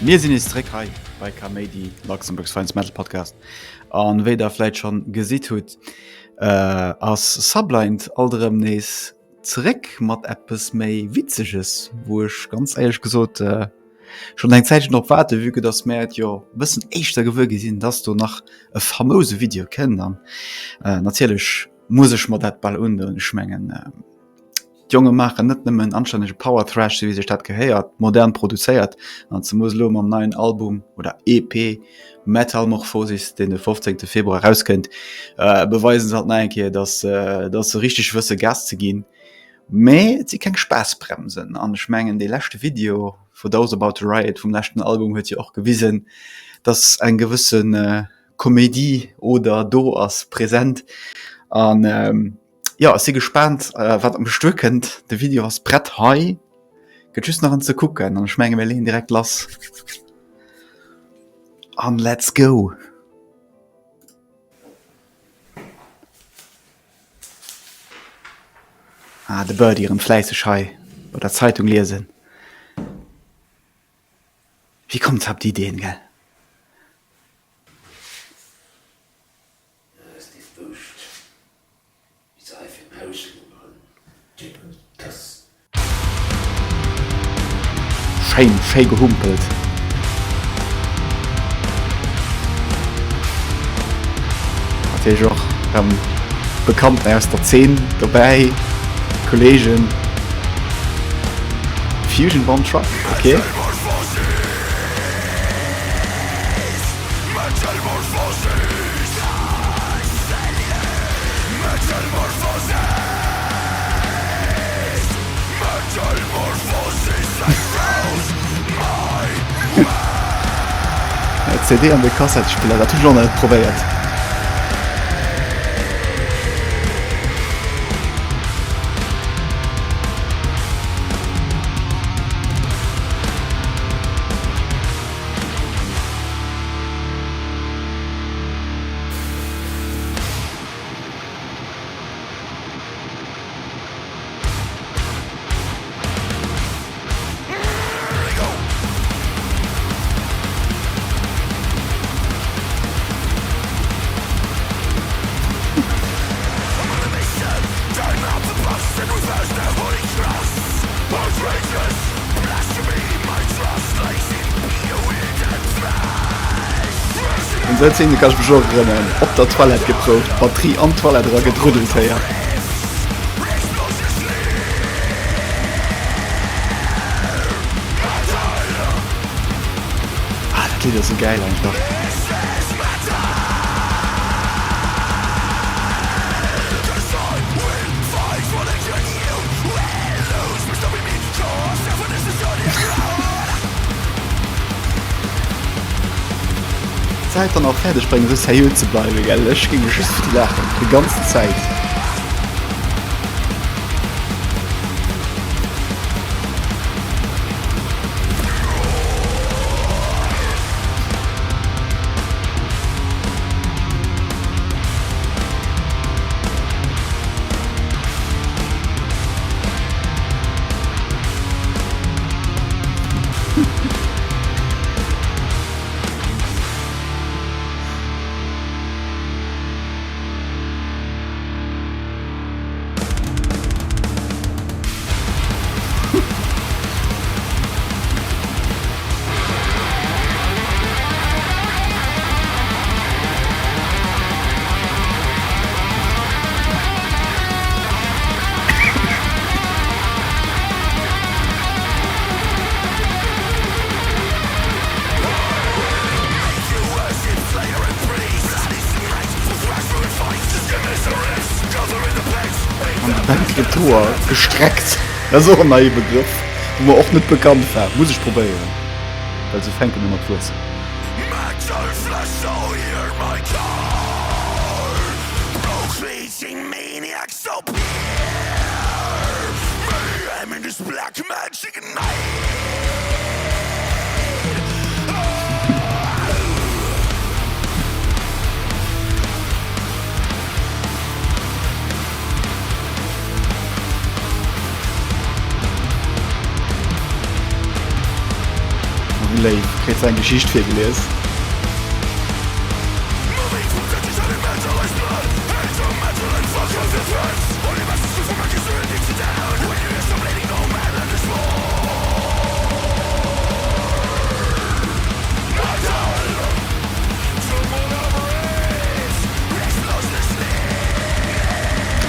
Mir sinn is Dreckei bei Comedy Luxemburgs Feins Metal Podcast an wéi der läit schon gesit huet ass Subblind alterem nees zeréck mat Appppes méi witzeges, woech ganz eich gesot schon eng Zäitchen op wate wieke dats Mäert jo bëssen eichter gewwur gesinn, dats du nach e famose Video kennen an nazielech musech mat dat ball unten schmengen. Junge machen net nëmmen anständige Powerthrash wie sech dat gehéiert, modern produzéiert an ze muss lo am neuen Album oder EP Metalmorphosis, den de 15. Februar rauskennt, beweisen se enke, dat ze richtig wësse Gas ze ginn. Méi sie keng Spaßbremsen an schmengen de lächte Video for Those About to Riot vum lächten Album huet je auch gewissen, dats en gewissen Komédie oder do ass präsent an ja, si gespannt wat am bestückend de Video ass Brett hei getüss nach an ze kucken an schmenge well direkt lass an let's go. De Bird ihren fleißig hei oder Zeitung lesen. Wie kommt's habt die Ideen, gell? Fein gehumpelt. Hat ich auch bekannt aus der 10 dabei, Kollegen. Fusion Bomb Truck, okay. CD an de Kassettespieler, dat toujours net probiert. Und kannst du rennen op der Toilette geprobt, Batterie an Toilette gedrudelt her. Das Lied ist so geil einfach. Zeit dann auch fertig springen so seriös zu bleiben, gell? Ich ging Geschichte für die Lachen die ganze Zeit. Tor gestreckt. Das ist auch ein neuer Begriff, wo man auch nicht bekannt war. Muss ich probieren. Also fängt immer kurz. Ulei, kriegt seine Geschichte viel gelesen.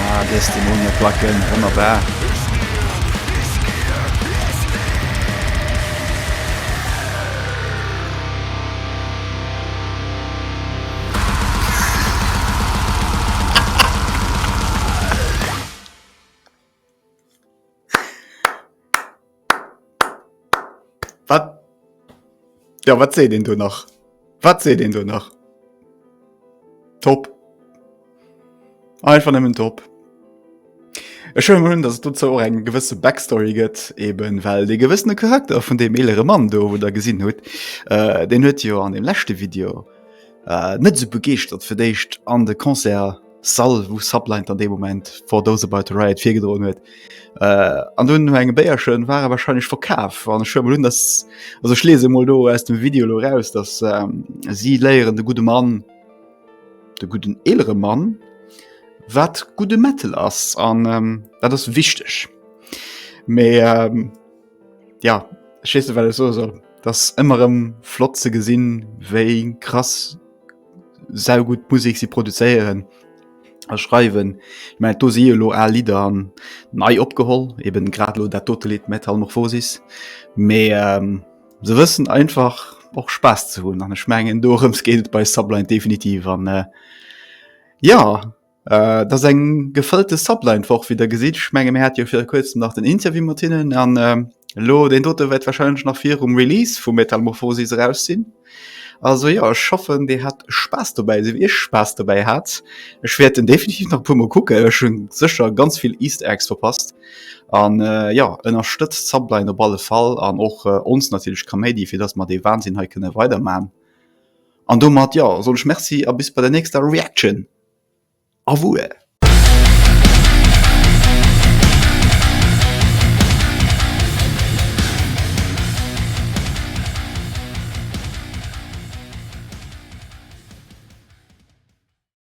Ah, Testimonial-Placken, wunderbar. Was? Ja, was seht denn du noch? Was seht denn du noch? Top. Einfach nimmen top. Schön mal, dass du so eine gewisse Backstory gibt, eben, weil der gewisse Charakter von dem älteren Mann, da, wo der gesehen hat, den hat ja an dem letzten Video nicht so begeistert für dich an der Konzertsaal, wo Sublight an dem Moment vor Those About to Riot 4 gedroht wird. An den einen Bärchen war er wahrscheinlich verkauft. Und ich mal, dass, also ich lese mal da aus dem Video raus, dass sie lehren, der gute Mann, der guten älteren Mann, wat gute Metal ass an dat ist wichtig. Aber ja, scheste weil so das immerem flotze gesinn wéi krass sehr gut Musik sie produzieren schreiben. Ich mein to lo a Lieder an nei opgeholl eben grad lo der Totallied Metamorphosis me sie wissen einfach auch Spaß zu holen an Schmengen dorems geht bei Sublight definitiv an ja. Das eng gefëllte Subline woch wie der gesit schmenge mir hat jo fir kurzem nach den Interview Martinen an lo den dote wet wahrscheinlich nach 4 Release vu Metamorphosis raussinn. Also ja schaffen de hat Spaß dabei se wie Spaß dabei hat. Ech werd den definitiv nach Pummer gucke schon sicher ganz viel Easter Eggs verpasst an ja ënnerstützt Subline op alle Fall an och uns natürlich Comedy fir dass man de Wahnsinn ha kënne weiter man. An du mat ja soll Merci a bis bei der nächster Reaction. Avoué.